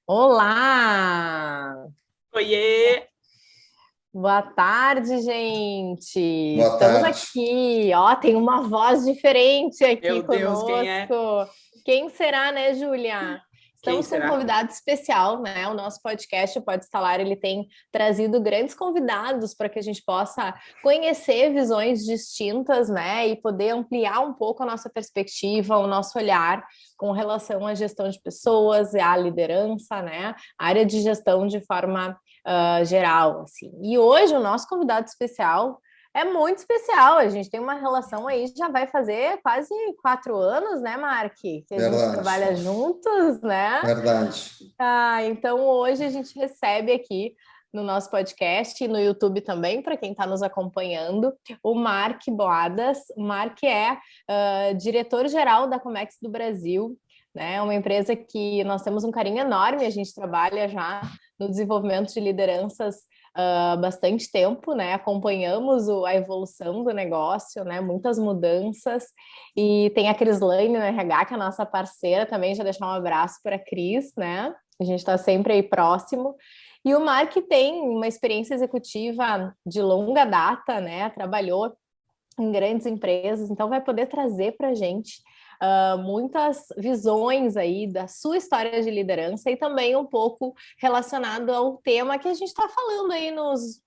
Olá! Oiê! Boa tarde, gente! Boa Estamos tarde. aqui, ó, tem uma voz diferente aqui Meu Deus, quem é? conosco. Quem será, né, Júlia? Quem Estamos com um será? convidado especial, né? O nosso podcast, o Pode Estalar, ele tem trazido grandes convidados para que a gente possa conhecer visões distintas, né? E poder ampliar um pouco a nossa perspectiva, o nosso olhar com relação à gestão de pessoas, à liderança, né? A área de gestão de forma geral, assim. E hoje o nosso convidado especial é muito especial. A gente tem uma relação aí, já vai fazer quase 4 anos, né, Mark? Que a gente Verdade, trabalha juntos, né? verdade. Então hoje a gente recebe aqui no nosso podcast e no YouTube também, para quem está nos acompanhando, o Mark Boadas. O Mark é diretor-geral da Comex do Brasil, né? Uma empresa que nós temos um carinho enorme, a gente trabalha já no desenvolvimento de lideranças há bastante tempo, né? Acompanhamos a evolução do negócio, né? Muitas mudanças. E tem a Crislane no RH, que é a nossa parceira também, já deixar um abraço para a Cris, né? A gente está sempre aí próximo. E o Mark tem uma experiência executiva de longa data, né? Trabalhou em grandes empresas, então vai poder trazer para a gente muitas visões aí da sua história de liderança e também um pouco relacionado ao tema que a gente está falando aí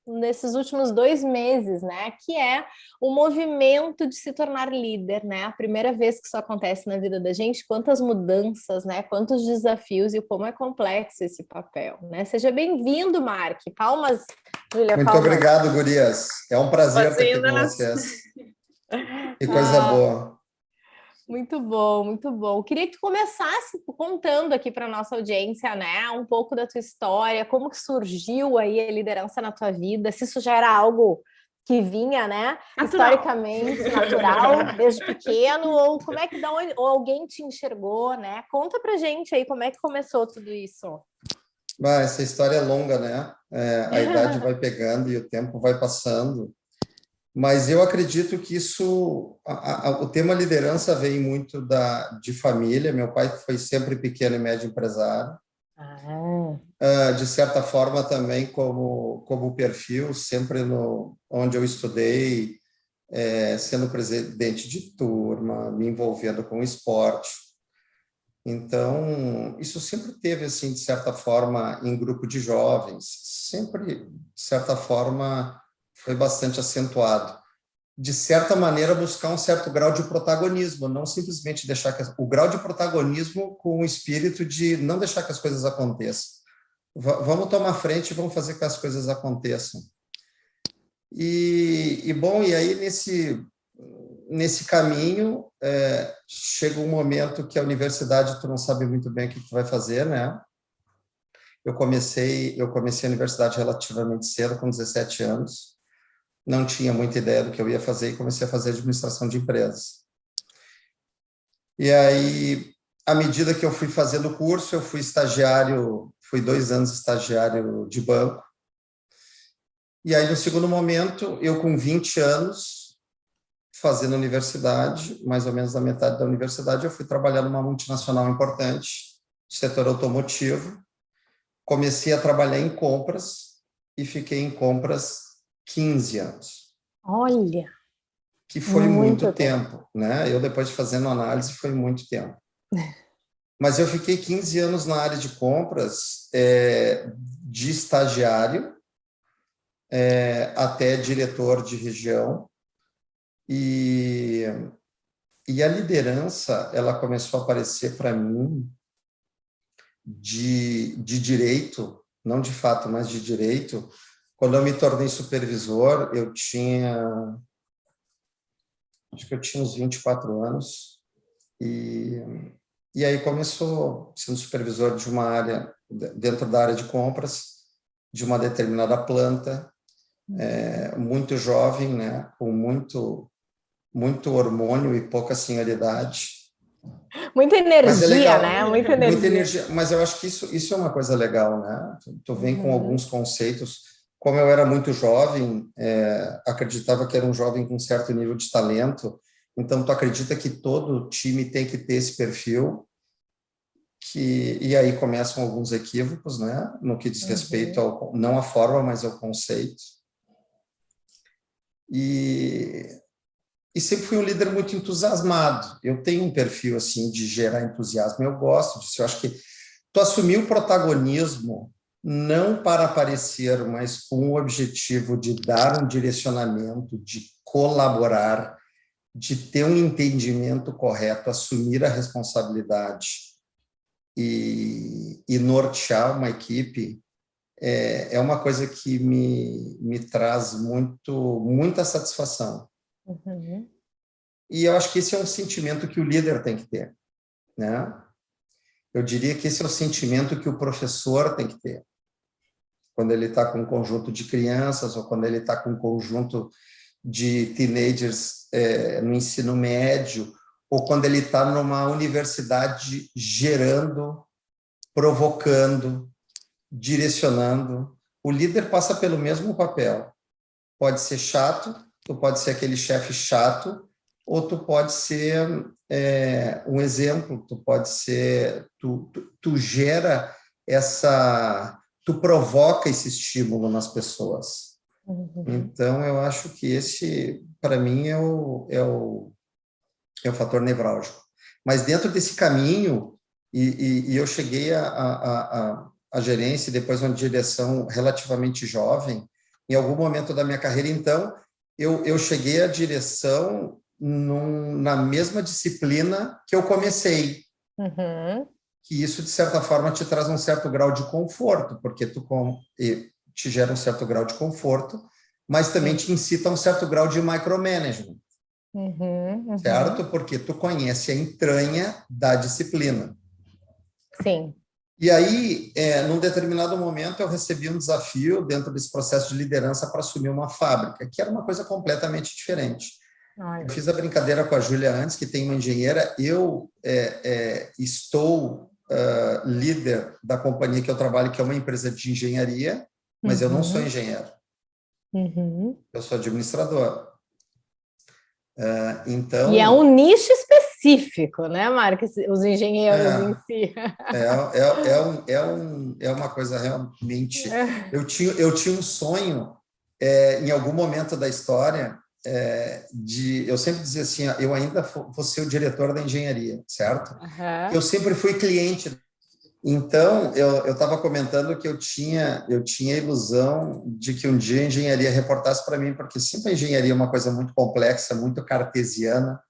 nesses últimos 2 meses, né? Que é o movimento de se tornar líder, né? A primeira vez que isso acontece na vida da gente, quantas mudanças, né? Quantos desafios e como é complexo esse papel, né? Seja bem-vindo, Mark. Palmas, Júlia, Muito palmas. obrigado, gurias. É um prazer estar aqui com Boas-vindas! vocês. Que coisa Ah, boa. muito bom, muito bom. Queria que tu começasse contando aqui para nossa audiência, né, um pouco da tua história, como que surgiu aí a liderança na tua vida, se isso já era algo que vinha, né, Natural. historicamente natural, desde pequeno, ou como é que da onde, ou alguém te enxergou, né? Conta pra gente aí como é que começou tudo isso. Essa história é longa, né? A idade vai pegando e o tempo vai passando. Mas eu acredito que o tema liderança vem muito de família. Meu pai foi sempre pequeno e médio empresário. Ah, De certa forma também como perfil, sempre onde eu estudei, sendo presidente de turma, me envolvendo com esporte. Então, isso sempre teve, assim, de certa forma, em grupo de jovens, sempre, de certa forma, foi bastante acentuado. De certa maneira, buscar um certo grau de protagonismo, não simplesmente deixar o grau de protagonismo com o espírito de não deixar que as coisas aconteçam. Vamos tomar frente e vamos fazer que as coisas aconteçam. Bom, e aí nesse caminho, chega um momento que a universidade, tu não sabe muito bem o que tu vai fazer, né? Eu comecei a universidade relativamente cedo, com 17 anos, não tinha muita ideia do que eu ia fazer e comecei a fazer administração de empresas. E aí, à medida que eu fui fazendo o curso, eu fui estagiário, fui 2 anos estagiário de banco. E aí, no segundo momento, eu com 20 anos, fazendo universidade, mais ou menos na metade da universidade, eu fui trabalhar numa multinacional importante, setor automotivo. Comecei a trabalhar em compras e fiquei em compras 15 anos, olha, que foi muito muito tempo. tempo, né? Eu, depois de fazendo análise, foi muito tempo. Mas eu fiquei 15 anos na área de compras, de estagiário até diretor de região. E a liderança, ela começou a aparecer para mim de direito, não de fato, mas de direito. Quando eu me tornei supervisor, acho que eu tinha uns 24 anos, e aí começou sendo supervisor de uma área, dentro da área de compras, de uma determinada planta, muito jovem, né, com muito hormônio e pouca senioridade. Muita Mas é energia, legal, né? Muita muita energia. energia. Mas eu acho que isso é uma coisa legal, né? Tu vem com Uhum. alguns conceitos. Como eu era muito jovem, acreditava que era um jovem com certo nível de talento. Então, tu acredita que todo time tem que ter esse perfil, e aí começam alguns equívocos, né, no que diz respeito não à forma, mas ao conceito. E sempre fui um líder muito entusiasmado. Eu tenho um perfil assim de gerar entusiasmo, eu gosto disso. Eu acho que tu assumir o protagonismo não para aparecer, mas com o objetivo de dar um direcionamento, de colaborar, de ter um entendimento correto, assumir a responsabilidade e nortear uma equipe, é uma coisa que me traz muita satisfação. E eu acho que esse é um sentimento que o líder tem que ter, né? Eu diria que esse é o sentimento que o professor tem que ter. Quando ele está com um conjunto de crianças ou quando ele está com um conjunto de teenagers no ensino médio, ou quando ele está numa universidade gerando, provocando, direcionando. O líder passa pelo mesmo papel. Pode ser chato, tu pode ser aquele chefe chato, ou tu pode ser um exemplo, tu pode ser... Tu gera tu provoca esse estímulo nas pessoas. Então, eu acho que esse, para mim, é o fator nevrálgico. Mas dentro desse caminho, e eu cheguei à gerência e depois uma direção relativamente jovem, em algum momento da minha carreira, então, eu cheguei à direção na mesma disciplina que eu comecei. Que isso, de certa forma, te traz um certo grau de conforto, porque te gera um certo grau de conforto, mas também te incita a um certo grau de micromanagement, certo? Porque tu conhece a entranha da disciplina. Sim. E aí, num determinado momento, eu recebi um desafio dentro desse processo de liderança para assumir uma fábrica, que era uma coisa completamente diferente. Eu fiz a brincadeira com a Júlia antes, que tem uma engenheira. Eu estou líder da companhia que eu trabalho, que é uma empresa de engenharia, mas eu não sou engenheiro. Eu sou administrador. Então, e é um nicho específico, né, Marcos? Os engenheiros em si. É uma coisa realmente... Eu tinha um sonho, em algum momento da história, eu sempre dizia assim, eu ainda vou ser o diretor da engenharia, certo? Eu sempre fui cliente. Então, eu estava comentando que eu tinha a ilusão de que um dia a engenharia reportasse para mim, porque sempre a engenharia é uma coisa muito complexa, muito cartesiana,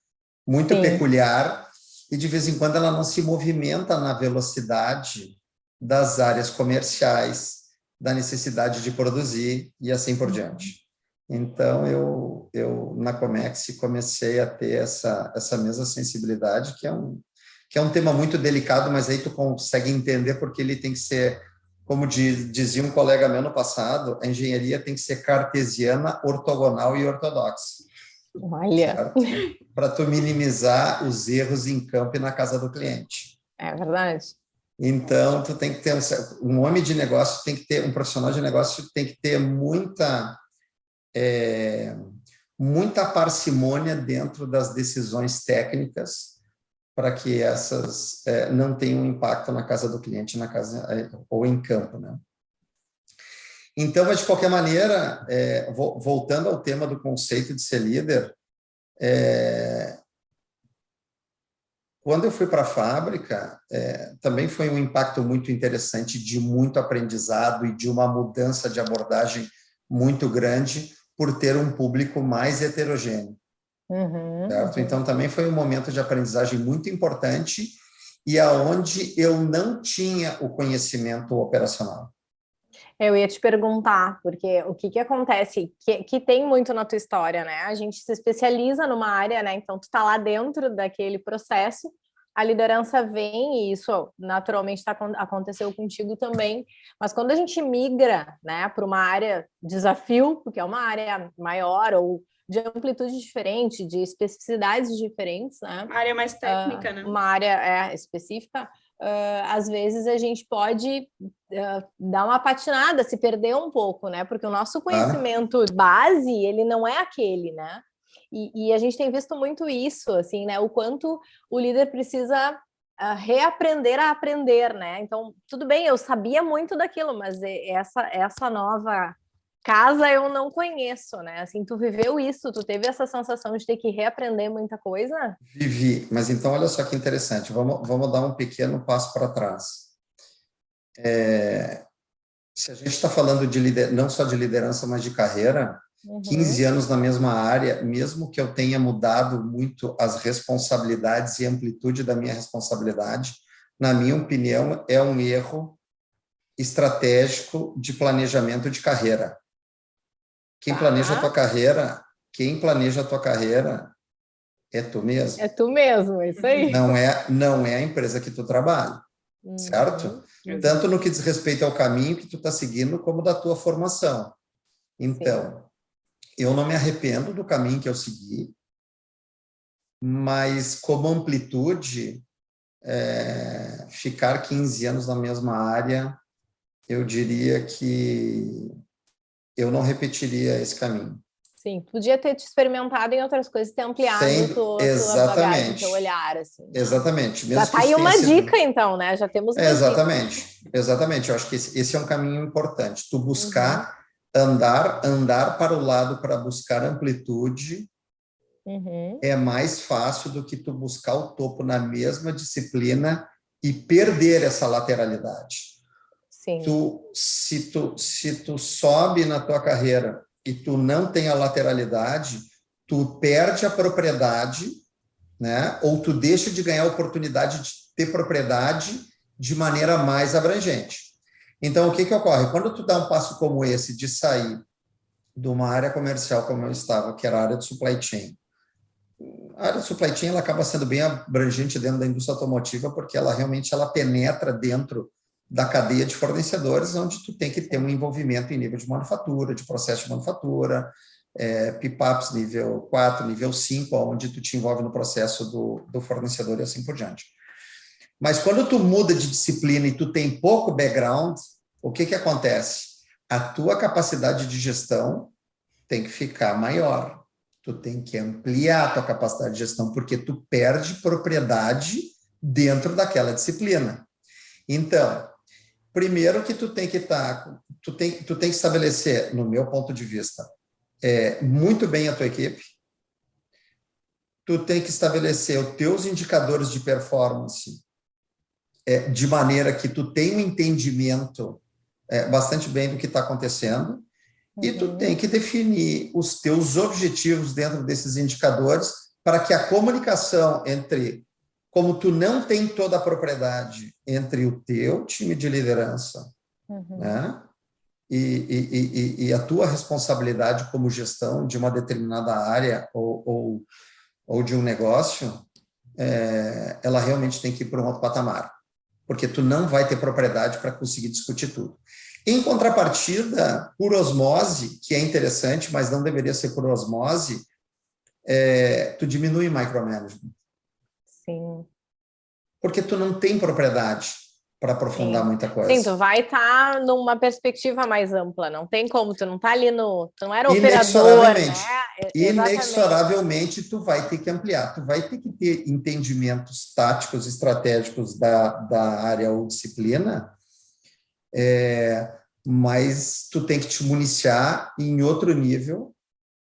muito peculiar, e de vez em quando ela não se movimenta na velocidade das áreas comerciais, da necessidade de produzir e assim por diante. Então, eu na Comex comecei a ter essa mesma sensibilidade, que é um tema muito delicado, mas aí tu consegue entender porque ele tem que ser, como dizia um colega meu no passado, a engenharia tem que ser cartesiana, ortogonal e ortodoxa. Olha! Para tu minimizar os erros em campo e na casa do cliente. É verdade. Então, tu tem que ter um homem de negócio, tem que ter um profissional de negócio, tem que ter muita parcimônia dentro das decisões técnicas para que essas não tenham impacto na casa do cliente, na casa ou em campo, né? Então, mas de qualquer maneira, voltando ao tema do conceito de ser líder, quando eu fui para a fábrica, também foi um impacto muito interessante, de muito aprendizado e de uma mudança de abordagem muito grande, por ter um público mais heterogêneo. Certo? Então, também foi um momento de aprendizagem muito importante e aonde eu não tinha o conhecimento operacional. Eu ia te perguntar, porque o que acontece, que tem muito na tua história, né? A gente se especializa numa área, né? Então, tu tá lá dentro daquele processo, a liderança vem, e isso naturalmente aconteceu contigo também, mas quando a gente migra, né, para uma área desafio, porque é uma área maior ou de amplitude diferente, de especificidades diferentes, né? Uma área mais técnica, né? Uma área específica, às vezes a gente pode dar uma patinada, se perder um pouco, né? Porque o nosso conhecimento base, ele não é aquele, né? E a gente tem visto muito isso, assim, né? O quanto o líder precisa reaprender a aprender, né? Então, tudo bem, eu sabia muito daquilo, mas essa nova casa eu não conheço, né? Assim, tu viveu isso, tu teve essa sensação de ter que reaprender muita coisa? Vivi, mas então olha só que interessante, vamos dar um pequeno passo para trás. Se a gente está falando de não só de liderança, mas de carreira, 15 anos na mesma área, mesmo que eu tenha mudado muito as responsabilidades e amplitude da minha responsabilidade, na minha opinião, é um erro estratégico de planejamento de carreira. Quem planeja a tua carreira é tu mesmo. É tu mesmo, é isso aí. Não é a empresa que tu trabalha, certo? Tanto no que diz respeito ao caminho que tu está seguindo, como da tua formação. Então, eu não me arrependo do caminho que eu segui, mas como amplitude, ficar 15 anos na mesma área, eu diria que eu não repetiria esse caminho. Sim, podia ter te experimentado em outras coisas, ter ampliado tua bagagem, teu olhar, assim. Exatamente. Já tá aí uma dica, então, né? Já temos uma dica. Exatamente. Eu acho que esse é um caminho importante. Tu buscar andar para o lado para buscar amplitude é mais fácil do que tu buscar o topo na mesma disciplina e perder essa lateralidade. Sim. Se tu sobe na tua carreira e tu não tem a lateralidade, tu perde a propriedade, né? Ou tu deixa de ganhar a oportunidade de ter propriedade de maneira mais abrangente. Então, o que ocorre? Quando tu dá um passo como esse de sair de uma área comercial como eu estava, que era a área de supply chain, a área de supply chain ela acaba sendo bem abrangente dentro da indústria automotiva, porque ela realmente penetra dentro da cadeia de fornecedores, onde tu tem que ter um envolvimento em nível de manufatura, de processo de manufatura, PPAPs nível 4, nível 5, onde tu te envolve no processo do fornecedor e assim por diante. Mas quando tu muda de disciplina e tu tem pouco background, o que acontece? A tua capacidade de gestão tem que ficar maior. Tu tem que ampliar a tua capacidade de gestão, porque tu perde propriedade dentro daquela disciplina. Então, primeiro que tu tem que estabelecer, no meu ponto de vista, muito bem a tua equipe. Tu tem que estabelecer os teus indicadores de performance de maneira que tu tenha um entendimento bastante bem do que está acontecendo. E tu tem que definir os teus objetivos dentro desses indicadores para que a comunicação como tu não tem toda a propriedade entre o teu time de liderança, né, e a tua responsabilidade como gestão de uma determinada área ou de um negócio, ela realmente tem que ir para um outro patamar, porque tu não vai ter propriedade para conseguir discutir tudo. Em contrapartida, por osmose, que é interessante, mas não deveria ser por osmose, tu diminui micromanagement. Sim. Porque tu não tem propriedade para aprofundar muita coisa. Sim, tu vai estar numa perspectiva mais ampla, não tem como, tu não está ali tu não era operador, né? Inexoravelmente, tu vai ter que ampliar, tu vai ter que ter entendimentos táticos, estratégicos da área ou disciplina, mas tu tem que te municiar em outro nível,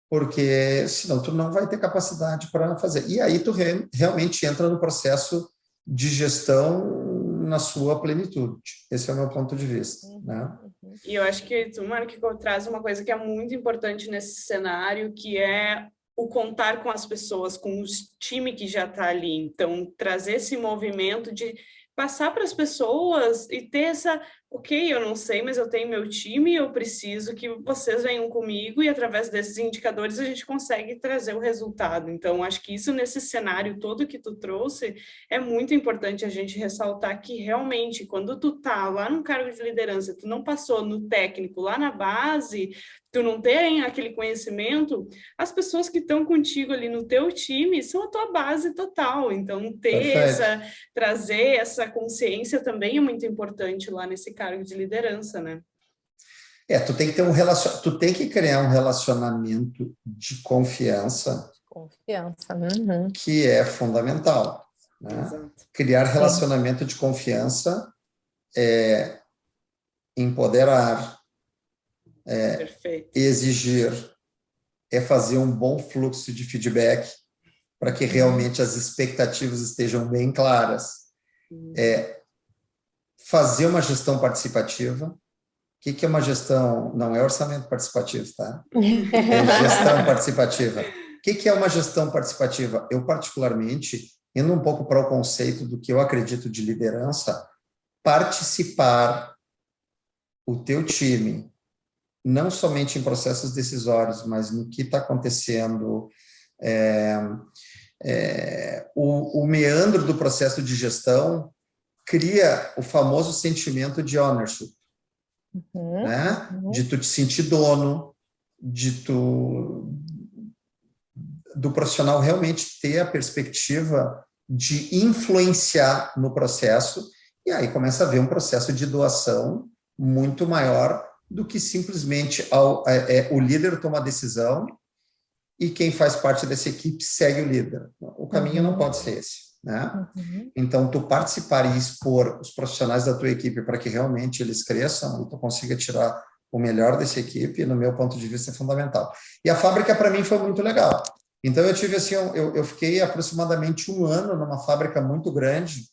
porque senão tu não vai ter capacidade para fazer. E aí tu realmente entra no processo de gestão na sua plenitude. Esse é o meu ponto de vista, né? E eu acho que tu, Marco, traz uma coisa que é muito importante nesse cenário, que é o contar com as pessoas, com o time que já está ali. Então, trazer esse movimento de passar para as pessoas e ter essa... Ok, eu não sei, mas eu tenho meu time, eu preciso que vocês venham comigo e através desses indicadores a gente consegue trazer o resultado. Então, acho que isso nesse cenário todo que tu trouxe é muito importante a gente ressaltar que realmente quando tu tá lá num cargo de liderança, tu não passou no técnico, lá na base, tu não tem aquele conhecimento, as pessoas que estão contigo ali no teu time são a tua base total. Então, trazer essa consciência também é muito importante lá nesse cargo de liderança, né? Tu tem que ter tu tem que criar um relacionamento de confiança. Confiança. Que é fundamental. né? Exato. Criar relacionamento de confiança é empoderar, Perfeito. exigir, é fazer um bom fluxo de feedback para que realmente as expectativas estejam bem claras. É fazer uma gestão participativa. O que é uma gestão? Não é orçamento participativo, tá? É gestão participativa. O que é uma gestão participativa? Eu, particularmente, indo um pouco para o conceito do que eu acredito de liderança, participar o teu time, não somente em processos decisórios, mas no que está acontecendo, o meandro do processo de gestão cria o famoso sentimento de ownership, né? De tu te sentir dono, do profissional realmente ter a perspectiva de influenciar no processo, e aí começa a haver um processo de doação muito maior do que simplesmente o líder toma a decisão e quem faz parte dessa equipe segue o líder. O caminho não pode ser esse, né? Então, tu participar e expor os profissionais da tua equipe para que realmente eles cresçam e tu consiga tirar o melhor dessa equipe, no meu ponto de vista, é fundamental. E a fábrica, para mim, foi muito legal. Então, eu tive assim, eu fiquei aproximadamente 1 ano numa fábrica muito grande,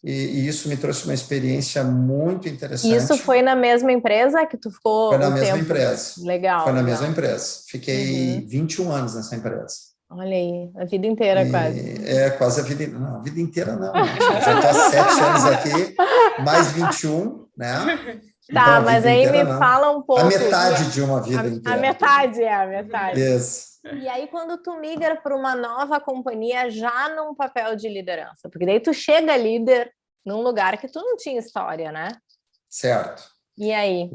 e isso me trouxe uma experiência muito interessante. Isso foi na mesma empresa que tu ficou? Foi na mesma empresa. Legal. Foi na mesma empresa. Fiquei 21 anos nessa empresa. Olha aí, a vida inteira quase. Quase a vida... Não, a vida inteira não. Já estou há 7 anos aqui, mais 21, né? Tá, então, mas aí me fala um pouco... A metade de uma vida inteira. A metade. Isso. E aí, quando tu migra para uma nova companhia, já num papel de liderança, porque daí tu chega líder num lugar que tu não tinha história, né? Certo. E aí?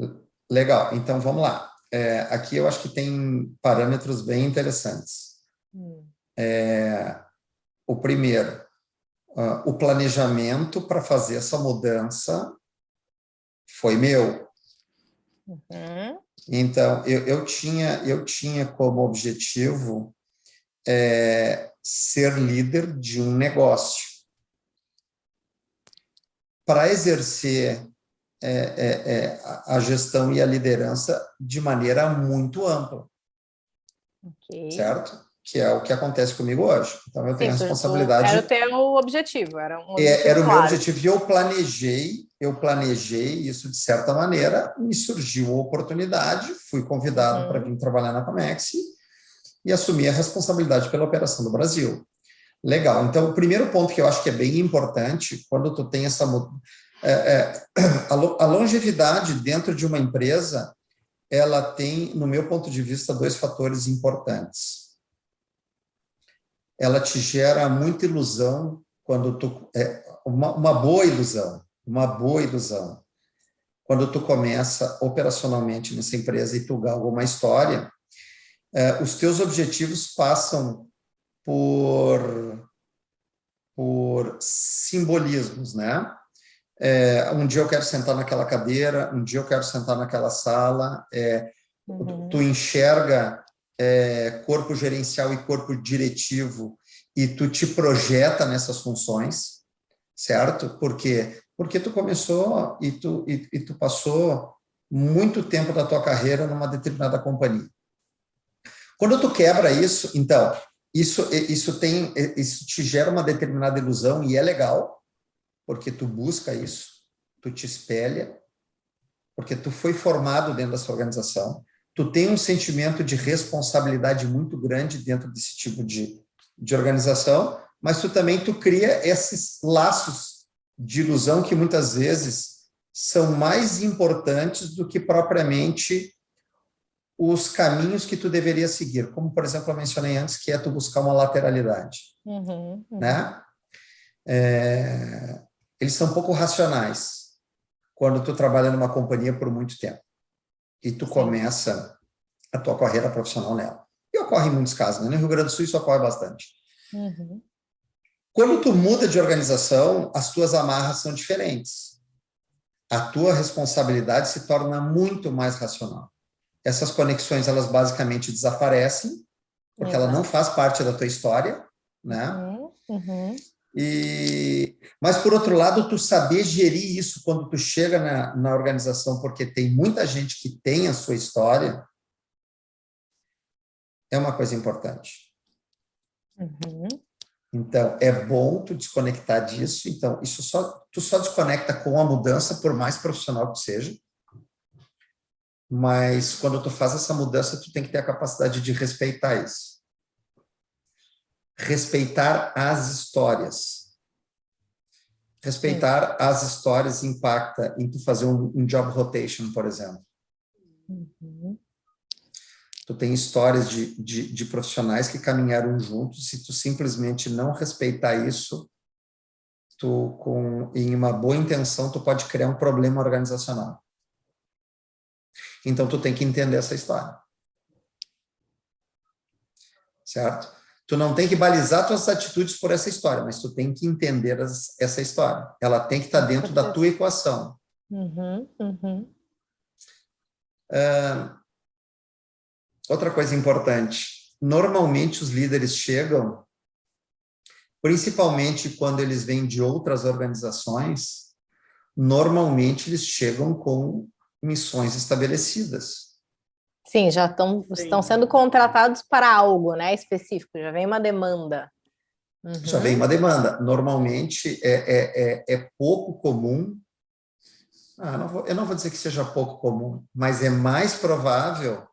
Legal, então vamos lá. Aqui eu acho que tem parâmetros bem interessantes. O primeiro, o planejamento para fazer essa mudança foi meu. Então, eu tinha como objetivo ser líder de um negócio. Para exercer a gestão e a liderança de maneira muito ampla. Certo? Que é o que acontece comigo hoje. Então, eu tenho a responsabilidade... Era o teu objetivo, era um objetivo Era o meu objetivo, e eu planejei isso de certa maneira, me surgiu a oportunidade, fui convidado para vir trabalhar na Comex e assumir a responsabilidade pela operação do Brasil. Legal, então o primeiro ponto que eu acho que é bem importante, quando tu tem essa... a longevidade dentro de uma empresa, ela tem, no meu ponto de vista, 2 fatores importantes. Ela te gera muita ilusão quando tu... uma boa ilusão. Quando tu começa operacionalmente nessa empresa e tu galga uma história, os teus objetivos passam por simbolismos, né? Um dia eu quero sentar naquela cadeira, um dia eu quero sentar naquela sala, tu enxerga corpo gerencial e corpo diretivo e tu te projeta nessas funções, certo? Por quê? Porque tu começou e tu passou muito tempo da tua carreira numa determinada companhia. Quando tu quebra isso, então, isso te gera uma determinada ilusão e é legal, porque tu busca isso, tu te espelha, porque tu foi formado dentro dessa organização, tu tem um sentimento de responsabilidade muito grande dentro desse tipo de organização, mas tu cria esses laços de ilusão que muitas vezes são mais importantes do que propriamente os caminhos que tu deveria seguir, como, por exemplo, eu mencionei antes, que é tu buscar uma lateralidade, né? Eles são um pouco racionais quando tu trabalha numa companhia por muito tempo e tu começa a tua carreira profissional nela. E ocorre em muitos casos, né? No Rio Grande do Sul isso ocorre bastante. Quando tu muda de organização, as tuas amarras são diferentes. A tua responsabilidade se torna muito mais racional. Essas conexões, elas basicamente desaparecem, porque ela não faz parte da tua história, né? Mas, por outro lado, tu saber gerir isso quando tu chega na organização, porque tem muita gente que tem a sua história, é uma coisa importante. Uhum. Então, é bom tu desconectar disso. Então, tu só desconecta com a mudança, por mais profissional que seja. Mas, quando tu faz essa mudança, tu tem que ter a capacidade de respeitar isso. Respeitar as histórias. Respeitar as histórias impacta em tu fazer um job rotation, por exemplo. Uhum. Tu tem histórias de profissionais que caminharam juntos, se tu simplesmente não respeitar isso, em uma boa intenção, tu pode criar um problema organizacional. Então, tu tem que entender essa história. Certo? Tu não tem que balizar tuas atitudes por essa história, mas tu tem que entender essa história. Ela tem que estar dentro da tua equação. Uhum. Uhum. Outra coisa importante, normalmente os líderes chegam, principalmente quando eles vêm de outras organizações, normalmente eles chegam com missões estabelecidas. Sim, já estão sendo contratados para algo, né, específico, já vem uma demanda. Uhum. Já vem uma demanda. Normalmente é pouco comum, eu não vou dizer que seja pouco comum, mas é mais provável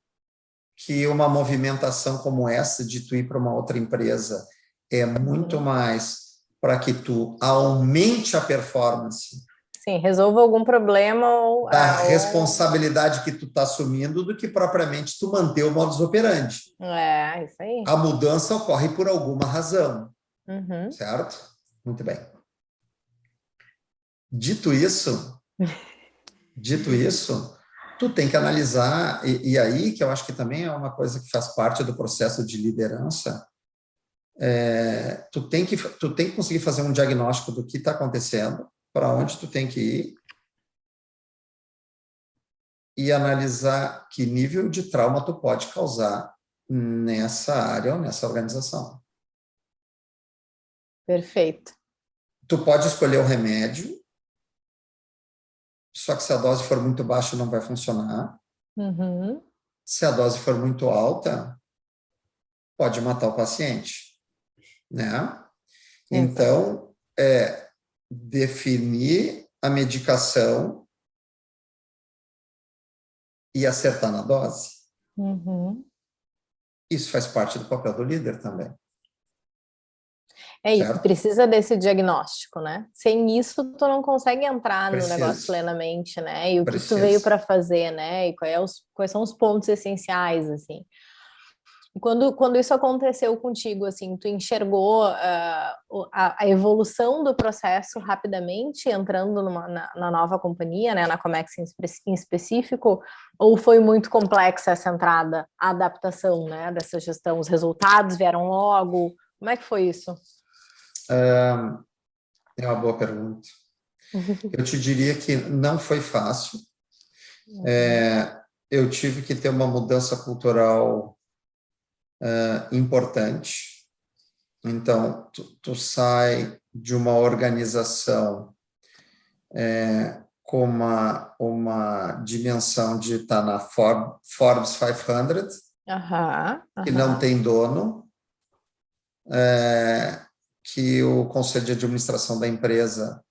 que uma movimentação como essa de tu ir para uma outra empresa é muito mais para que tu aumente a performance. Sim, resolva algum problema da responsabilidade que tu está assumindo do que propriamente tu manter o modus operandi. É, isso aí. A mudança ocorre por alguma razão, Uhum. certo? Muito bem. Dito isso, tu tem que analisar, e aí que eu acho que também é uma coisa que faz parte do processo de liderança, tu tem que conseguir fazer um diagnóstico do que está acontecendo, para onde tu tem que ir, e analisar que nível de trauma tu pode causar nessa área ou nessa organização. Perfeito. Tu pode escolher o remédio, só que se a dose for muito baixa não vai funcionar. Uhum. Se a dose for muito alta, pode matar o paciente, né? Então, definir a medicação e acertar na dose. Uhum. Isso faz parte do papel do líder também. É isso, certo? precisa desse diagnóstico, né? Sem isso, tu não consegue entrar no negócio plenamente, né? E o que tu veio para fazer, né? E quais são os pontos essenciais, assim. Quando isso aconteceu contigo, assim, tu enxergou a evolução do processo rapidamente, entrando na nova companhia, né, na Comex em específico, ou foi muito complexa essa entrada, a adaptação, né, dessa gestão? Os resultados vieram logo? Como é que foi isso? É uma boa pergunta. Eu te diria que não foi fácil. Eu tive que ter uma mudança cultural importante. Então, tu sai de uma organização com uma dimensão de estar na Forbes 500, que não tem dono, que o conselho de administração da empresa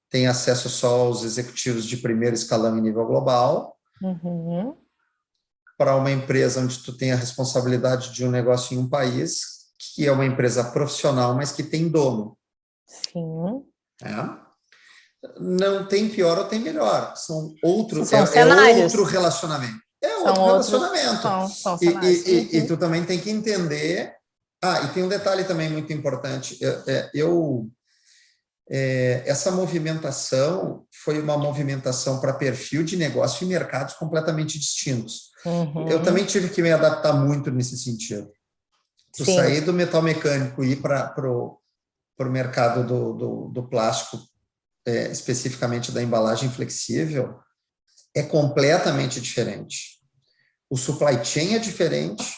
tem acesso só aos executivos de primeiro escalão em nível global, para uma empresa onde tu tem a responsabilidade de um negócio em um país, que é uma empresa profissional, mas que tem dono. Sim. Não tem pior ou tem melhor. São outro relacionamento. Outro relacionamento. São cenários. E tu também tem que entender... e tem um detalhe também muito importante. Essa movimentação foi uma movimentação para perfil de negócio e mercados completamente distintos. Eu também tive que me adaptar muito nesse sentido. Tu sair do metal mecânico e ir para o mercado do plástico, especificamente da embalagem flexível, é completamente diferente. O supply chain é diferente,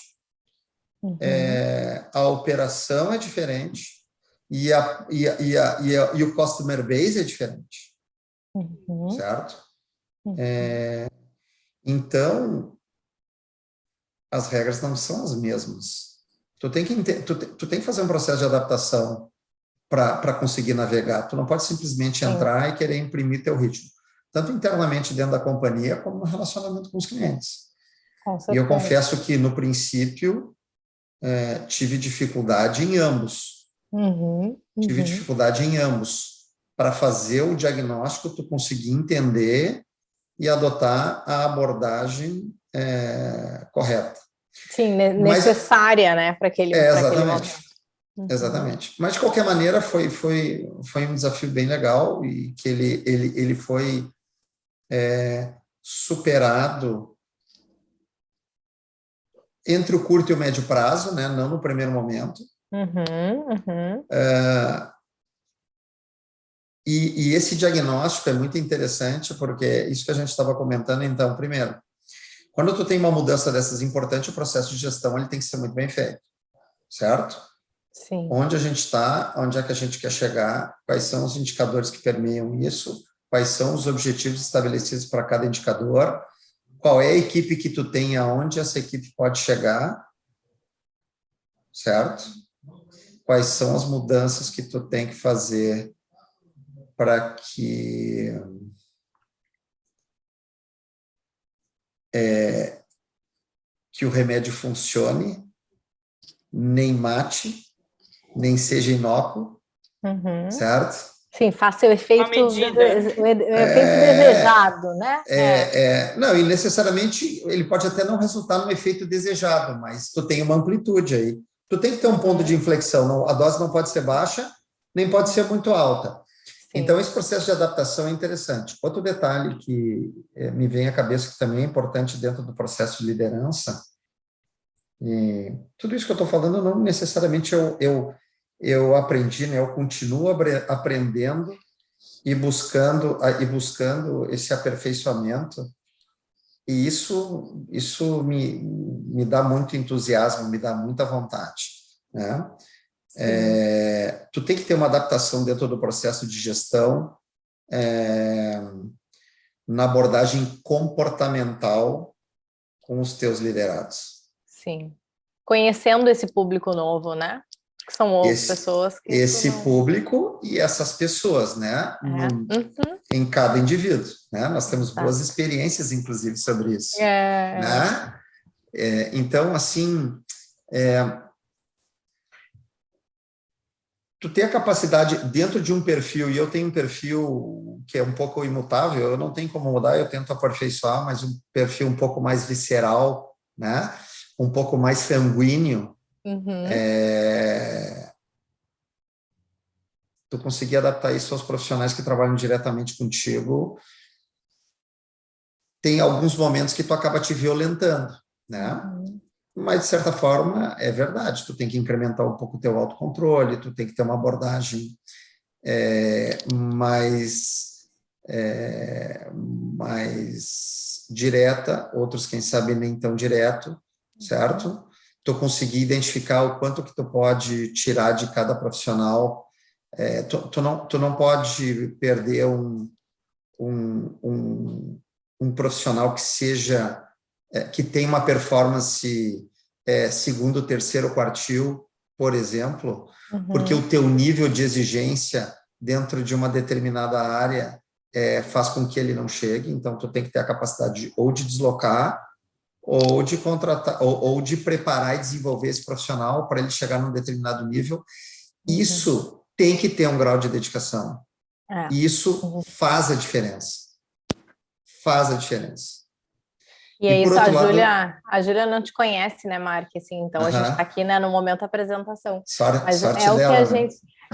a operação é diferente e o customer base é diferente, certo? Então, as regras não são as mesmas. Tu tem que fazer um processo de adaptação para conseguir navegar. Tu não pode simplesmente entrar e querer imprimir teu ritmo, tanto internamente dentro da companhia, como no relacionamento com os clientes. E eu confesso que, no princípio, tive dificuldade em ambos. Tive dificuldade em ambos. Para fazer o diagnóstico, tu conseguir entender e adotar a abordagem correta. Sim, necessária, né, para aquele momento. Exatamente. Mas, de qualquer maneira, foi um desafio bem legal e que ele foi superado entre o curto e o médio prazo, né, não no primeiro momento. E esse diagnóstico é muito interessante, porque isso que a gente estava comentando, então, primeiro, quando tu tem uma mudança dessas importante, o processo de gestão ele tem que ser muito bem feito, certo? Sim. Onde a gente está, onde é que a gente quer chegar, quais são os indicadores que permeiam isso, quais são os objetivos estabelecidos para cada indicador, qual é a equipe que tu tem, aonde essa equipe pode chegar, certo? Quais são as mudanças que tu tem que fazer para que o remédio funcione, nem mate, nem seja inócuo, certo? Sim, faça o efeito, desejado, né? Não, e necessariamente ele pode até não resultar no efeito desejado, mas tu tem uma amplitude aí. Tu tem que ter um ponto de inflexão, a dose não pode ser baixa, nem pode ser muito alta. Sim. Então, esse processo de adaptação é interessante. Outro detalhe que me vem à cabeça, que também é importante dentro do processo de liderança, e tudo isso que eu estou falando não necessariamente eu aprendi, né? Eu continuo aprendendo e buscando esse aperfeiçoamento, e isso me dá muito entusiasmo, me dá muita vontade, né? Tu tem que ter uma adaptação dentro do processo de gestão, na abordagem comportamental com os teus liderados. Sim. Conhecendo esse público novo, né? Que são outras pessoas que... Esse público e essas pessoas, né? Em cada indivíduo, né? Nós temos boas experiências, inclusive, sobre isso. Né? Então, assim... tu tem a capacidade, dentro de um perfil, e eu tenho um perfil que é um pouco imutável, eu não tenho como mudar, eu tento aperfeiçoar, mas um perfil um pouco mais visceral, né? Um pouco mais sanguíneo, tu conseguir adaptar isso aos profissionais que trabalham diretamente contigo, tem alguns momentos que tu acaba te violentando, né? Mas, de certa forma, é verdade, tu tem que incrementar um pouco o teu autocontrole, tu tem que ter uma abordagem mais direta, outros, quem sabe, nem tão direto, certo? Tu conseguir identificar o quanto que tu pode tirar de cada profissional. Tu não pode perder um profissional que seja... que tem uma performance segundo, terceiro quartil, por exemplo, porque o teu nível de exigência dentro de uma determinada área faz com que ele não chegue, então tu tem que ter a capacidade ou de deslocar, ou de contratar, ou de preparar e desenvolver esse profissional para ele chegar num determinado nível. Isso tem que ter um grau de dedicação. Isso faz a diferença. Faz a diferença. E é isso, a Júlia não te conhece, né, Mark? Assim, então a gente está aqui, né, no momento da apresentação. Sorte é o dela,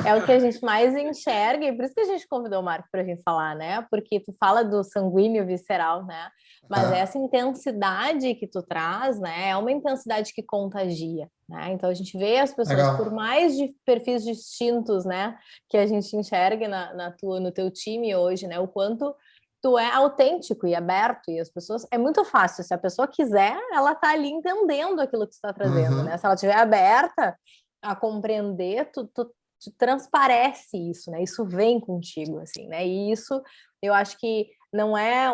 é o que a gente mais enxerga, e por isso que a gente convidou o Mark para vir falar, né? Porque tu fala do sanguíneo visceral, né? Mas essa intensidade que tu traz, né, é uma intensidade que contagia, né? Então a gente vê as pessoas, por mais de perfis distintos, né, que a gente enxerga no teu time hoje, né? O quanto tu é autêntico e aberto, e as pessoas, é muito fácil, se a pessoa quiser, ela tá ali entendendo aquilo que tu está trazendo, né? Se ela estiver aberta a compreender, tu transparece isso, né? Isso vem contigo, assim, né? E isso, eu acho que não é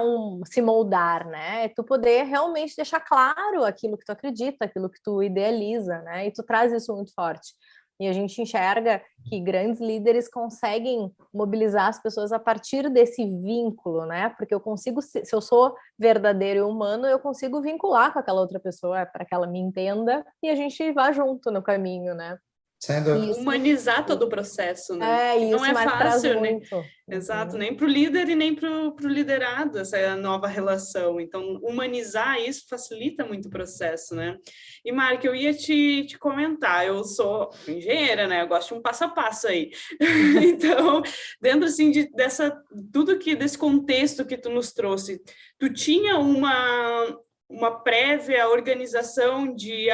se moldar, né? É tu poder realmente deixar claro aquilo que tu acredita, aquilo que tu idealiza, né? E tu traz isso muito forte. E a gente enxerga que grandes líderes conseguem mobilizar as pessoas a partir desse vínculo, né? Porque eu consigo, se eu sou verdadeiro e humano, eu consigo vincular com aquela outra pessoa para que ela me entenda e a gente vá junto no caminho, né? Sem dúvida. Humanizar todo o processo, né? É, Que não isso é traz fácil, né? muito. Exato, nem para o líder e nem para o liderado, essa nova relação. Então, humanizar isso facilita muito o processo, né? E, Mark, eu ia te comentar, eu sou engenheira, né? Eu gosto de um passo a passo aí. Então, dentro, assim, desse contexto que tu nos trouxe, tu tinha uma prévia organização de,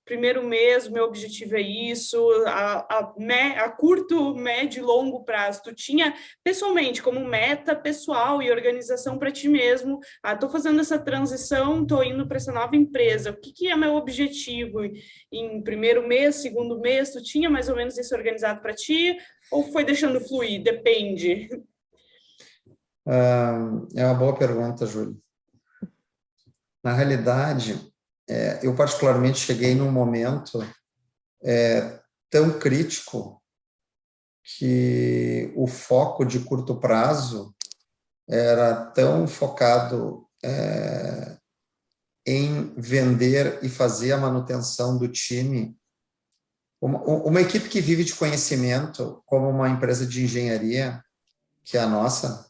primeiro mês, meu objetivo é isso, a curto, médio e longo prazo. Tu tinha, pessoalmente, como meta pessoal e organização para ti mesmo, estou fazendo essa transição, estou indo para essa nova empresa, o que é meu objetivo em primeiro mês, segundo mês? Tu tinha mais ou menos isso organizado para ti, ou foi deixando fluir? Depende. É uma boa pergunta, Júlio. Na realidade, eu particularmente cheguei num momento tão crítico que o foco de curto prazo era tão focado em vender e fazer a manutenção do time. Uma equipe que vive de conhecimento, como uma empresa de engenharia, que é a nossa,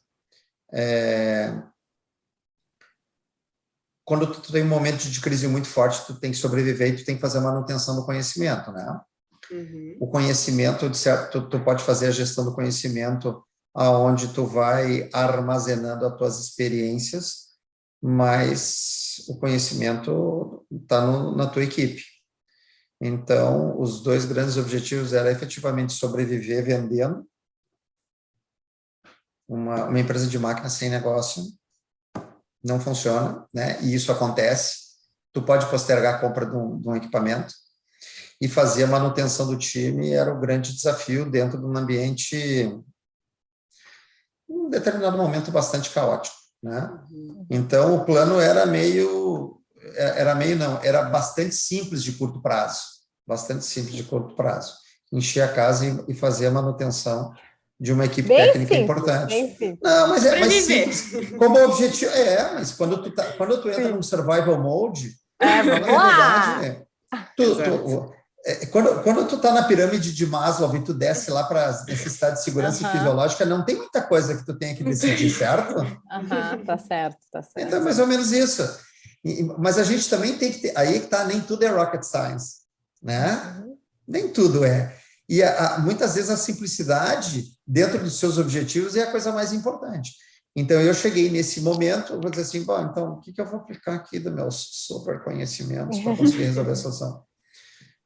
quando tu tem um momento de crise muito forte, tu tem que sobreviver e tu tem que fazer a manutenção do conhecimento, né? Uhum. O conhecimento, de certo, tu pode fazer a gestão do conhecimento aonde tu vai armazenando as tuas experiências, mas o conhecimento está na tua equipe. Então, os dois grandes objetivos eram efetivamente sobreviver vendendo uma empresa de máquina sem negócio, não funciona, né? E isso acontece. Tu pode postergar a compra de um equipamento e fazer a manutenção do time era o grande desafio dentro de um ambiente, um determinado momento, bastante caótico, né? Então, o plano era bastante simples de curto prazo, encher a casa e fazer a manutenção de uma equipe Bem técnica simples, importante. bem simples. Não, mas simples. Como objetivo, mas quando tu entra num survival mode, vamos lá! Quando tu tá na pirâmide de Maslow e tu desce lá para as necessidades de segurança fisiológica, não tem muita coisa que tu tenha que decidir, certo? Tá certo. Então, é mais ou menos isso. Mas a gente também tem que ter... Aí que tá, nem tudo é rocket science, né? Nem tudo é. E muitas vezes a simplicidade dentro dos seus objetivos é a coisa mais importante. Então, eu cheguei nesse momento, vou dizer assim, então, o que eu vou aplicar aqui dos meus super conhecimentos para conseguir resolver a solução?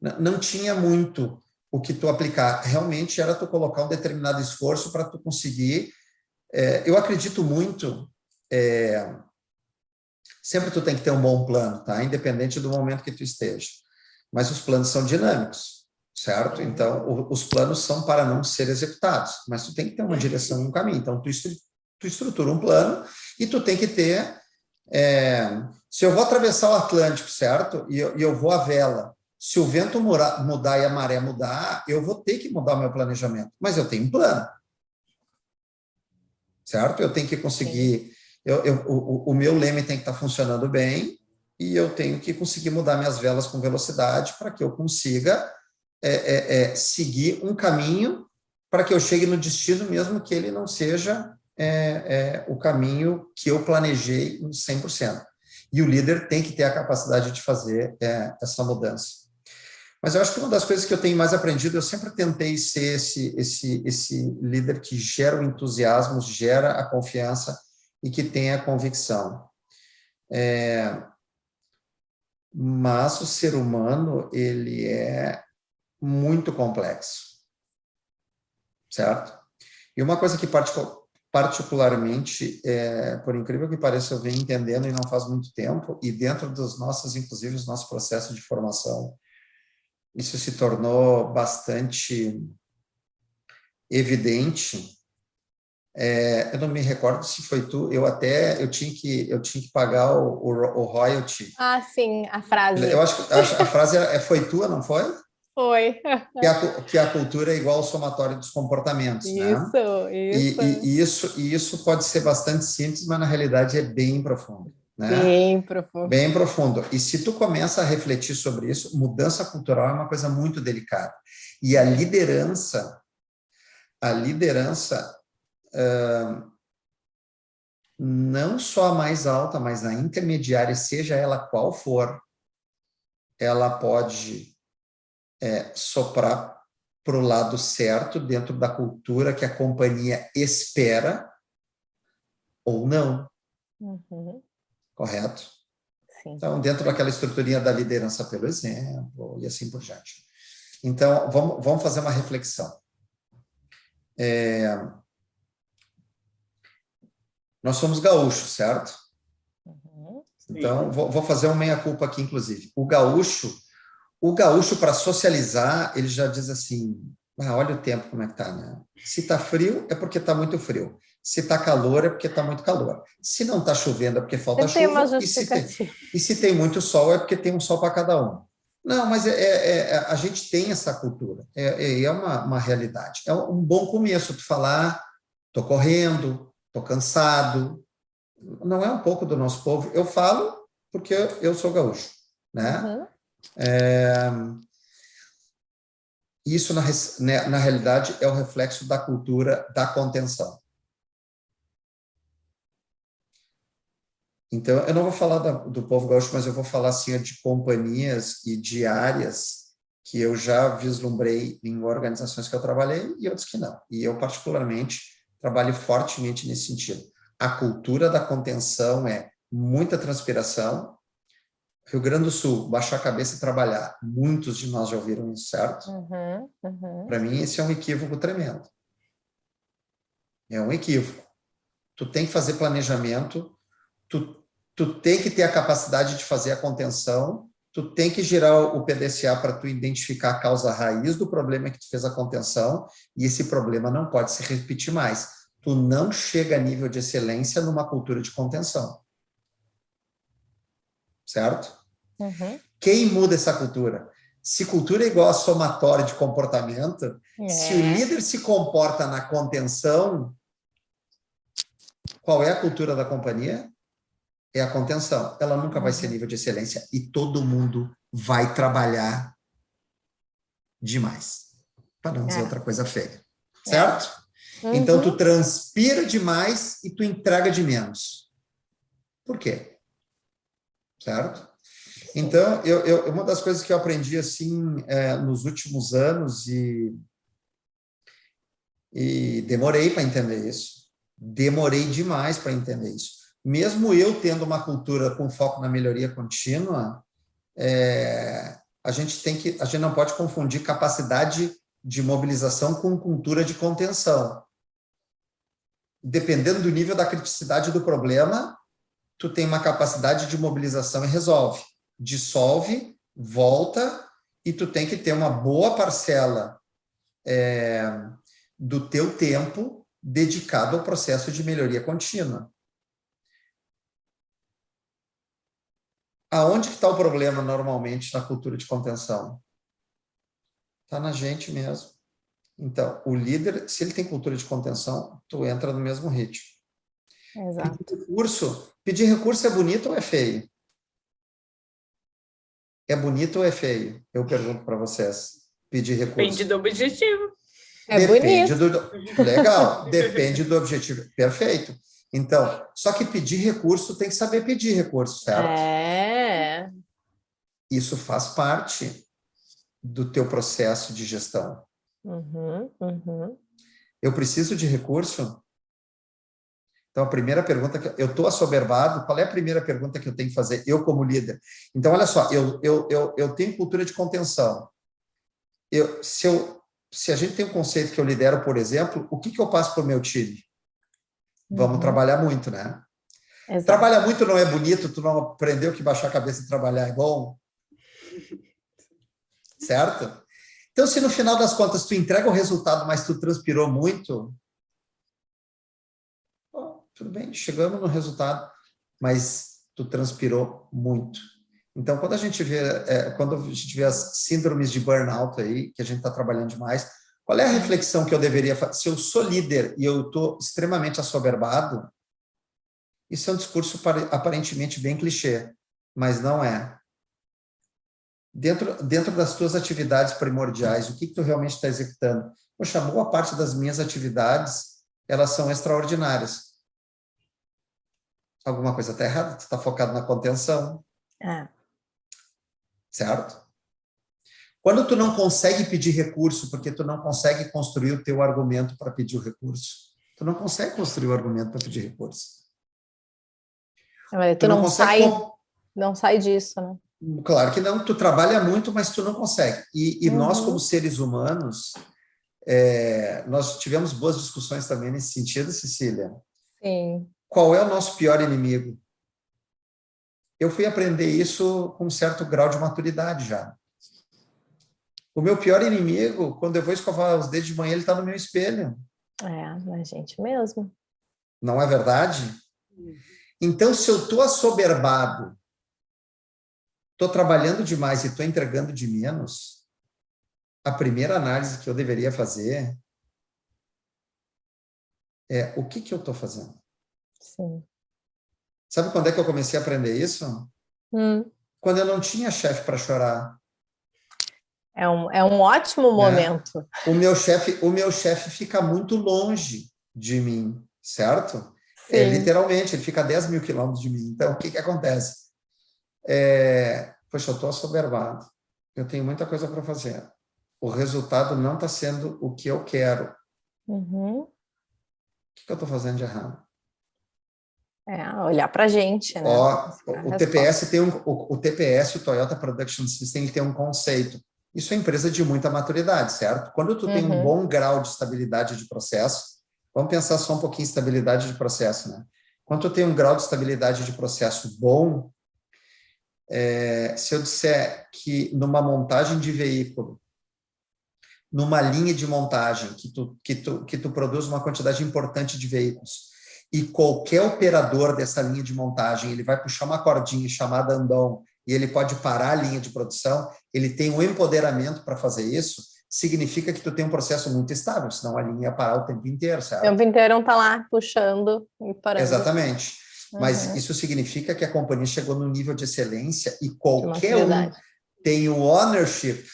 Não tinha muito o que tu aplicar. Realmente era tu colocar um determinado esforço para tu conseguir. Eu acredito muito... sempre tu tem que ter um bom plano, tá? Independente do momento que tu esteja. Mas os planos são dinâmicos, certo? Então, os planos são para não ser executados, mas tu tem que ter uma direção e um caminho. Então, tu estrutura um plano e tu tem que ter... se eu vou atravessar o Atlântico, certo? E eu vou à vela. Se o vento mudar e a maré mudar, eu vou ter que mudar o meu planejamento. Mas eu tenho um plano, certo? Eu tenho que conseguir... o meu leme tem que estar funcionando bem e eu tenho que conseguir mudar minhas velas com velocidade para que eu consiga seguir um caminho para que eu chegue no destino, mesmo que ele não seja o caminho que eu planejei em 100%. E o líder tem que ter a capacidade de fazer essa mudança. Mas eu acho que uma das coisas que eu tenho mais aprendido, eu sempre tentei ser esse líder que gera o entusiasmo, gera a confiança e que tem a convicção. Mas o ser humano, ele é muito complexo, certo? E uma coisa que particularmente, por incrível que pareça, eu venho entendendo e não faz muito tempo, e dentro dos nossos, inclusive, os nossos processos de formação, isso se tornou bastante evidente. Eu não me recordo se foi tu, eu tinha que pagar o royalty. Ah, sim, a frase. Eu acho que a frase foi tua, não foi? Foi. Que a cultura é igual ao somatório dos comportamentos, né? Isso. E isso pode ser bastante simples, mas na realidade é bem profundo, né? Bem profundo. Bem profundo. E se tu começa a refletir sobre isso, mudança cultural é uma coisa muito delicada. E a liderança não só a mais alta, mas a intermediária, seja ela qual for, ela pode soprar para o lado certo, dentro da cultura que a companhia espera, ou não. Uhum. Correto? Sim. Então, dentro daquela estruturinha da liderança pelo exemplo, e assim por diante. Então, vamos fazer uma reflexão. Nós somos gaúchos, certo? Uhum. Então, vou fazer um meia-culpa aqui, inclusive. O gaúcho, para socializar, ele já diz assim, olha o tempo como é que tá, né? Se tá frio, é porque tá muito frio. Se tá calor, é porque tá muito calor. Se não tá chovendo, é porque falta Tem uma chuva. justificativa. E se tem muito sol, é porque tem um sol para cada um. Não, mas a gente tem essa cultura. É uma realidade. É um bom começo tu falar, tô correndo, tô cansado. Não é um pouco do nosso povo. Eu falo porque eu sou gaúcho, né? Uhum. Isso, na realidade, é o reflexo da cultura da contenção. Então, eu não vou falar do povo gaúcho, mas eu vou falar assim, de companhias e de áreas que eu já vislumbrei em organizações que eu trabalhei e outras que não. E eu, particularmente, trabalho fortemente nesse sentido. A cultura da contenção é muita transpiração. Rio Grande do Sul, baixar a cabeça e trabalhar. Muitos de nós já ouviram isso, certo? Para mim, esse é um equívoco tremendo. É um equívoco. Tu tem que fazer planejamento, tu tem que ter a capacidade de fazer a contenção, tu tem que girar o PDCA para tu identificar a causa raiz do problema que tu fez a contenção, e esse problema não pode se repetir mais. Tu não chega a nível de excelência numa cultura de contenção. Certo? Uhum. Quem muda essa cultura? Se cultura é igual a somatório de comportamento, se o líder se comporta na contenção, qual é a cultura da companhia? É a contenção. Ela nunca vai ser nível de excelência e todo mundo vai trabalhar demais. Para não dizer outra coisa feia. Certo? Então, tu transpira demais e tu entrega de menos. Por quê? Certo? Então, uma das coisas que eu aprendi assim nos últimos anos e demorei para entender isso, demorei demais para entender isso. Mesmo eu tendo uma cultura com foco na melhoria contínua, a gente não pode confundir capacidade de mobilização com cultura de contenção. Dependendo do nível da criticidade do problema, tu tem uma capacidade de mobilização e resolve. Dissolve, volta, e tu tem que ter uma boa parcela do teu tempo dedicado ao processo de melhoria contínua. Aonde que está o problema normalmente na cultura de contenção? Está na gente mesmo. Então, o líder, se ele tem cultura de contenção, tu entra no mesmo ritmo. Exato. Pedir recurso é bonito ou é feio? É bonito ou é feio? Eu pergunto para vocês. Pedir recurso. Depende do objetivo. Depende legal, depende do objetivo. Perfeito. Então, só que pedir recurso tem que saber pedir recurso, certo? Isso faz parte do teu processo de gestão. Eu preciso de recurso? Então, a primeira pergunta, eu estou assoberbado, qual é a primeira pergunta que eu tenho que fazer, eu como líder? Então, olha só, eu tenho cultura de contenção. Se a gente tem um conceito que eu lidero, por exemplo, o que eu passo para o meu time? Vamos trabalhar muito, né? Exato. Trabalhar muito não é bonito, tu não aprendeu que baixar a cabeça e trabalhar é bom? Certo? Então, se no final das contas tu entrega o resultado, mas tu transpirou muito, tudo bem, chegamos no resultado, mas tu transpirou muito. Então, quando a gente vê as síndromes de burnout aí, que a gente está trabalhando demais, qual é a reflexão que eu deveria fazer? Se eu sou líder e eu estou extremamente assoberbado, isso é um discurso aparentemente bem clichê, mas não é. Dentro das tuas atividades primordiais, o que tu realmente está executando? Poxa, boa parte das minhas atividades, elas são extraordinárias. Alguma coisa está errada? Tu está focado na contenção. Certo? Quando tu não consegue pedir recurso, porque tu não consegue construir o teu argumento para pedir o recurso, tu não consegue construir o argumento para pedir recurso. Mas tu não sai disso, né? Claro que não, tu trabalha muito, mas tu não consegue. E nós, como seres humanos, nós tivemos boas discussões também nesse sentido, Cecília. Sim. Qual é o nosso pior inimigo? Eu fui aprender isso com um certo grau de maturidade já. O meu pior inimigo, quando eu vou escovar os dedos de manhã, ele está no meu espelho. A gente mesmo. Não é verdade? Então, se eu estou assoberbado, estou trabalhando demais e estou entregando de menos, a primeira análise que eu deveria fazer é o que eu estou fazendo. Sim. Sabe quando é que eu comecei a aprender isso? Quando eu não tinha chefe para chorar. É um ótimo momento. O meu chefe fica muito longe de mim, certo? Literalmente, ele fica a 10 mil quilômetros de mim. Então, o que acontece? Poxa, eu estou assoberbado. Eu tenho muita coisa para fazer. O resultado não está sendo o que eu quero. O que eu estou fazendo de errado? Olhar para a gente, né? O TPS o TPS, o Toyota Production System, ele tem um conceito. Isso é empresa de muita maturidade, certo? Quando tu tem um bom grau de estabilidade de processo, vamos pensar só um pouquinho em estabilidade de processo, né? Quando tu tem um grau de estabilidade de processo bom, se eu disser que numa montagem de veículo, numa linha de montagem, que tu produz uma quantidade importante de veículos, e qualquer operador dessa linha de montagem, ele vai puxar uma cordinha chamada andão, e ele pode parar a linha de produção, ele tem um empoderamento para fazer isso, significa que tu tem um processo muito estável, senão a linha ia parar o tempo inteiro, certo? O tempo inteiro não está lá puxando e parando. Exatamente. Mas isso significa que a companhia chegou no nível de excelência e qualquer um tem o ownership.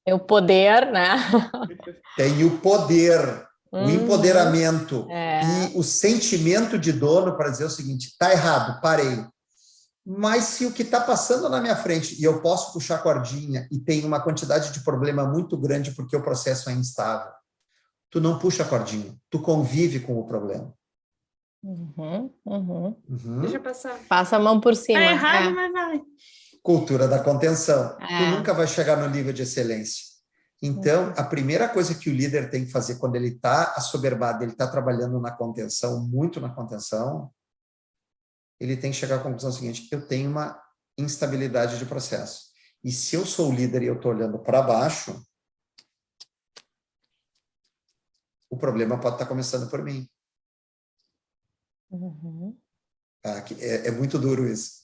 Tem o poder, né? Tem o poder, o empoderamento e o sentimento de dono para dizer o seguinte, está errado, parei. Mas se o que está passando na minha frente e eu posso puxar a cordinha e tem uma quantidade de problema muito grande porque o processo é instável, tu não puxa a cordinha, tu convive com o problema. Deixa passar. Passa a mão por cima. É errado, mas vai. Cultura da contenção. Tu nunca vai chegar no nível de excelência. Então, a primeira coisa que o líder tem que fazer quando ele está assoberbado, ele está trabalhando na contenção, muito na contenção, ele tem que chegar à conclusão seguinte, eu tenho uma instabilidade de processo. E se eu sou o líder e eu estou olhando para baixo, o problema pode estar começando por mim. É muito duro isso.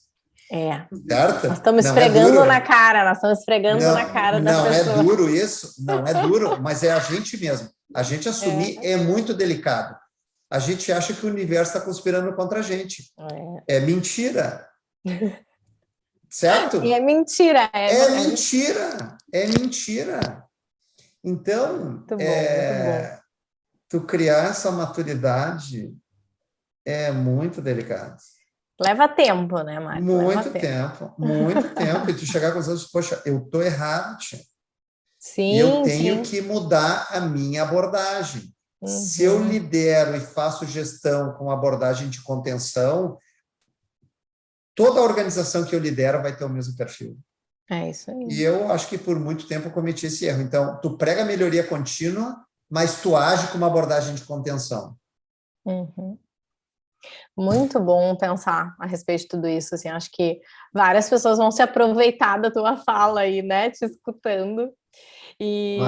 Certo? Nós estamos esfregando na cara, da pessoa. Não é duro isso, não é duro, mas é a gente mesmo. A gente assumir é muito delicado. A gente acha que o universo está conspirando contra a gente. É mentira. Certo? E é mentira. Mentira. É mentira. Então, muito bom. Tu criar essa maturidade é muito delicado. Leva tempo, né, Marco? Muito tempo. E tu chegar com os outros, poxa, eu tô errado, tia. Sim, e eu tenho que mudar a minha abordagem. Se eu lidero e faço gestão com abordagem de contenção, toda a organização que eu lidero vai ter o mesmo perfil. É isso aí. E eu acho que por muito tempo eu cometi esse erro. Então, tu prega melhoria contínua, mas tu age com uma abordagem de contenção. Muito bom pensar a respeito de tudo isso, assim, acho que várias pessoas vão se aproveitar da tua fala aí, né, te escutando, e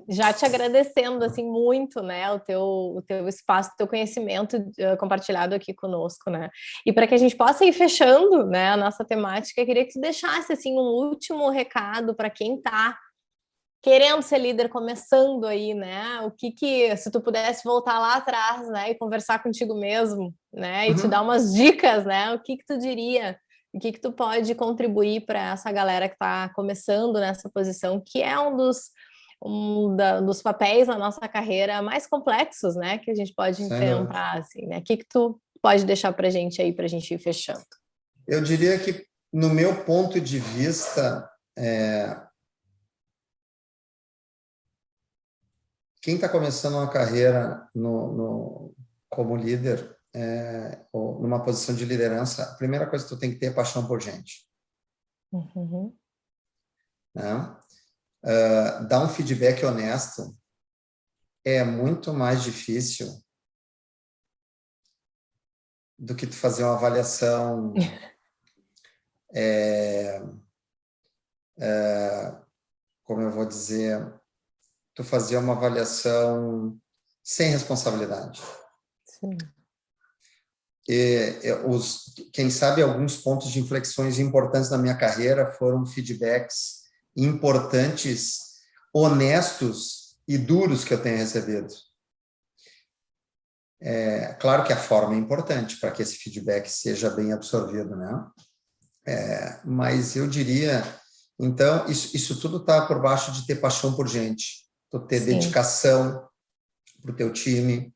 já te agradecendo, assim, muito, né, o teu espaço, o teu conhecimento compartilhado aqui conosco, né, e para que a gente possa ir fechando, né, a nossa temática, eu queria que tu deixasse, assim, um último recado para quem está querendo ser líder, começando aí, né? Se tu pudesse voltar lá atrás, né, e conversar contigo mesmo, né, e te dar umas dicas, né? O que tu diria? O que tu pode contribuir para essa galera que está começando nessa posição, que é dos papéis na nossa carreira mais complexos, né, que a gente pode enfrentar, assim, né? O que tu pode deixar para a gente aí, para a gente ir fechando? Eu diria que, no meu ponto de vista, quem está começando uma carreira como líder, ou numa posição de liderança, a primeira coisa que tu tem que ter é paixão por gente. Uhum. Né? Dar um feedback honesto é muito mais difícil do que tu fazer uma avaliação como eu vou dizer, tu fazer uma avaliação sem responsabilidade. Sim. Quem sabe alguns pontos de inflexões importantes na minha carreira foram feedbacks importantes, honestos e duros que eu tenho recebido. Claro que a forma é importante para que esse feedback seja bem absorvido, né? Mas eu diria, então, isso tudo está por baixo de ter paixão por gente, tu ter dedicação para o teu time,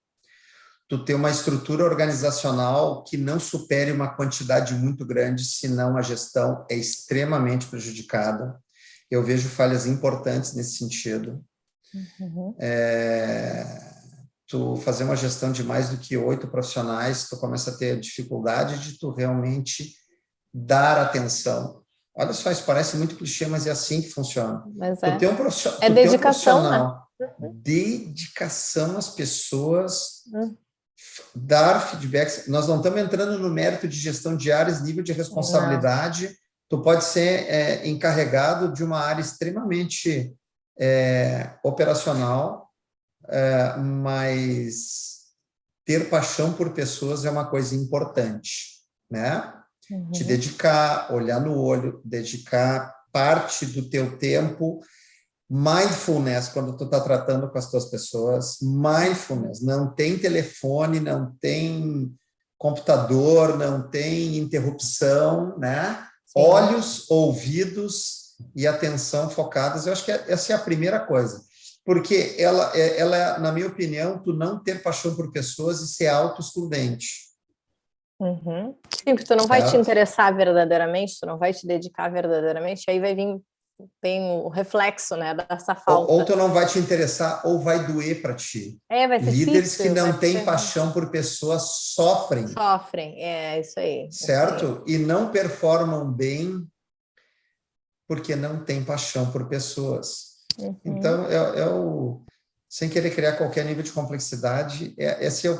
tu ter uma estrutura organizacional que não supere uma quantidade muito grande, senão a gestão é extremamente prejudicada. Eu vejo falhas importantes nesse sentido. Uhum. Tu fazer uma gestão de mais do que 8 profissionais, tu começa a ter dificuldade de tu realmente dar atenção. Olha só, isso parece muito clichê, mas é assim que funciona. Mas tu tem um profissional, dedicação, né? Dedicação às pessoas, dar feedbacks. Nós não estamos entrando no mérito de gestão de áreas, nível de responsabilidade. Não. Tu pode ser encarregado de uma área extremamente operacional, mas ter paixão por pessoas é uma coisa importante, né? Uhum. Te dedicar, olhar no olho, dedicar parte do teu tempo, mindfulness, quando tu está tratando com as tuas pessoas, mindfulness, não tem telefone, não tem computador, não tem interrupção, né? Sim. Olhos, ouvidos e atenção focadas, eu acho que essa é a primeira coisa, porque ela, na minha opinião, tu não ter paixão por pessoas e ser auto-excludente. Uhum. Sim, porque tu não vai te interessar verdadeiramente, tu não vai te dedicar verdadeiramente, aí vai vir o reflexo, né, dessa falta. Ou tu não vai te interessar, ou vai doer para ti. Vai ser Líderes difícil, que não têm paixão por pessoas sofrem. Sofrem, isso aí. Certo? E não performam bem porque não têm paixão por pessoas. Uhum. Então, sem querer criar qualquer nível de complexidade, esse é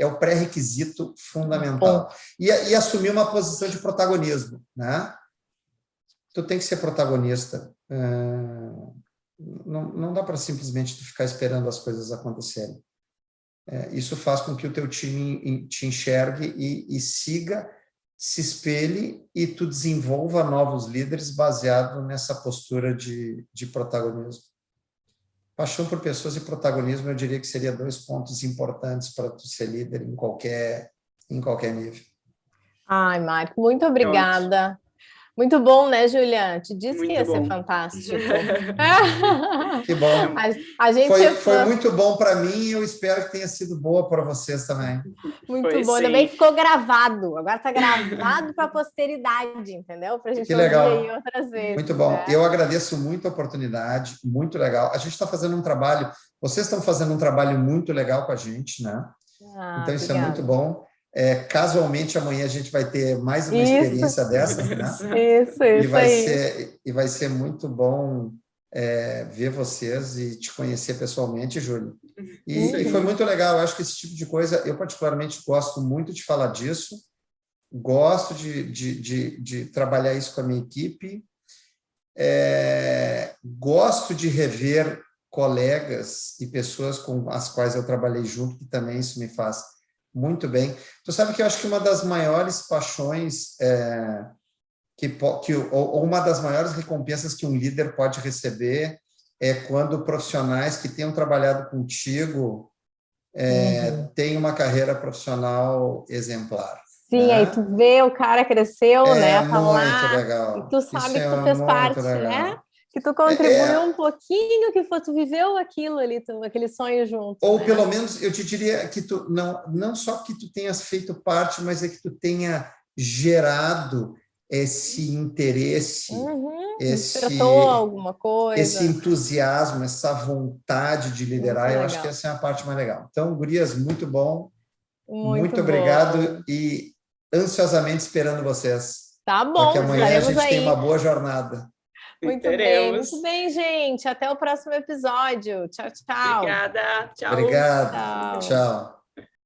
o pré-requisito fundamental. E assumir uma posição de protagonismo, né? Tu tem que ser protagonista. Não dá para simplesmente tu ficar esperando as coisas acontecerem. Isso faz com que o teu time te enxergue e siga, se espelhe e tu desenvolva novos líderes baseado nessa postura de protagonismo. Paixão por pessoas e protagonismo, eu diria que seria 2 pontos importantes para tu ser líder em qualquer nível. Ai, Marco, muito obrigada. Muito bom, né, Julia? Te disse que ia ser fantástico. Que bom. A gente foi muito bom para mim e eu espero que tenha sido boa para vocês também. Muito bom. Ainda bem que ficou gravado. Agora está gravado para a posteridade, entendeu? Para a gente ouvir aí outras vezes. Muito bom. Né? Eu agradeço muito a oportunidade, muito legal. A gente está fazendo um trabalho, vocês estão fazendo um trabalho muito legal com a gente, né? Então, isso obrigada. É muito bom. Casualmente, amanhã a gente vai ter mais uma experiência dessa, né? Isso e vai ser muito bom ver vocês e te conhecer pessoalmente, Júlio. E foi muito legal. Eu acho que esse tipo de coisa, eu particularmente gosto muito de falar disso, gosto de trabalhar isso com a minha equipe, gosto de rever colegas e pessoas com as quais eu trabalhei junto, que também isso me faz muito bem. Tu sabe que eu acho que uma das maiores paixões, ou uma das maiores recompensas que um líder pode receber é quando profissionais que tenham trabalhado contigo têm uma carreira profissional exemplar. Sim, né? aí tu vê o cara cresceu, né? Tá Muito lá, legal. e tu Isso sabe que é tu fez muito parte, legal. né? Que tu contribuiu um pouquinho, tu viveu aquilo ali, aquele sonho junto. Ou né? pelo menos eu te diria que tu não só que tu tenhas feito parte, mas é que tu tenha gerado esse interesse, Despertou alguma coisa. esse entusiasmo, essa vontade de liderar. Muito eu legal. acho que essa é a parte mais legal. Então, gurias, muito bom. Muito obrigado e ansiosamente esperando vocês. Tá bom, porque amanhã a gente aí. tem uma boa jornada. Muito bem, gente. Até o próximo episódio. Tchau, tchau. Obrigada. Tchau. Obrigado. Tchau.